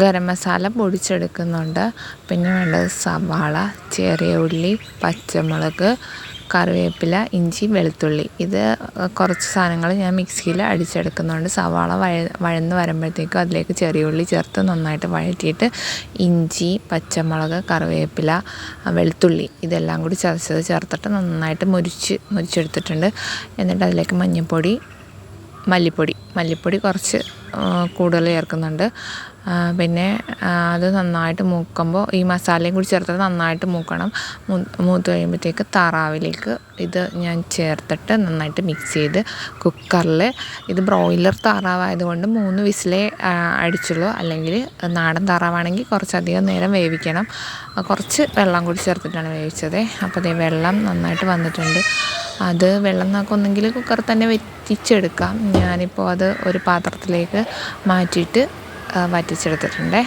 ഗരം മസാല പൊടിച്ചെടുക്കുന്നുണ്ട്. പിന്നെ വേണ്ടത് സവാള, ചെറിയ ഉള്ളി, പച്ചമുളക്, കറിവേപ്പില, ഇഞ്ചി, വെളുത്തുള്ളി. ഇത് കുറച്ച് സാധനങ്ങൾ ഞാൻ മിക്സിയിൽ അടിച്ചെടുക്കുന്നുണ്ട്. സവാള വഴന്ന് വരുമ്പോഴത്തേക്കും അതിലേക്ക് ചെറിയ ഉള്ളി ചേർത്ത് നന്നായിട്ട് വഴറ്റിയിട്ട് ഇഞ്ചി, പച്ചമുളക്, കറിവേപ്പില, വെളുത്തുള്ളി ഇതെല്ലാം കൂടി ചതച്ചത് ചേർത്തിട്ട് നന്നായിട്ട് മുരിച്ചെടുത്തിട്ടുണ്ട്. എന്നിട്ട് അതിലേക്ക് മഞ്ഞൾപ്പൊടി, മല്ലിപ്പൊടി കുറച്ച് കൂടുതൽ ചേർക്കുന്നുണ്ട്. പിന്നെ അത് നന്നായിട്ട് മൂക്കുമ്പോൾ ഈ മസാലയും കൂടി ചേർത്തിട്ട് നന്നായിട്ട് മൂക്കണം. മൂത്ത് കഴിയുമ്പോഴത്തേക്ക് താറാവിലേക്ക് ഇത് ഞാൻ ചേർത്തിട്ട് നന്നായിട്ട് മിക്സ് ചെയ്ത് കുക്കറിൽ, ഇത് ബ്രോയിലർ താറാവായതുകൊണ്ട് 3 വിസിലേ അടിച്ചുള്ളൂ. അല്ലെങ്കിൽ നാടൻ താറാവാണെങ്കിൽ കുറച്ചധികം നേരം വേവിക്കണം. കുറച്ച് വെള്ളം കൂടി ചേർത്തിട്ടാണ് വേവിച്ചത്. അപ്പോൾ അതേ വെള്ളം നന്നായിട്ട് വന്നിട്ടുണ്ട്. അത് വെള്ളം ഒന്നെങ്കിൽ കുക്കറിൽ തന്നെ വറ്റിച്ചെടുക്കാം. ഞാനിപ്പോൾ അത് ഒരു പാത്രത്തിലേക്ക് മാറ്റിയിട്ട് വറ്റിച്ചെടുത്തിട്ടുണ്ട്.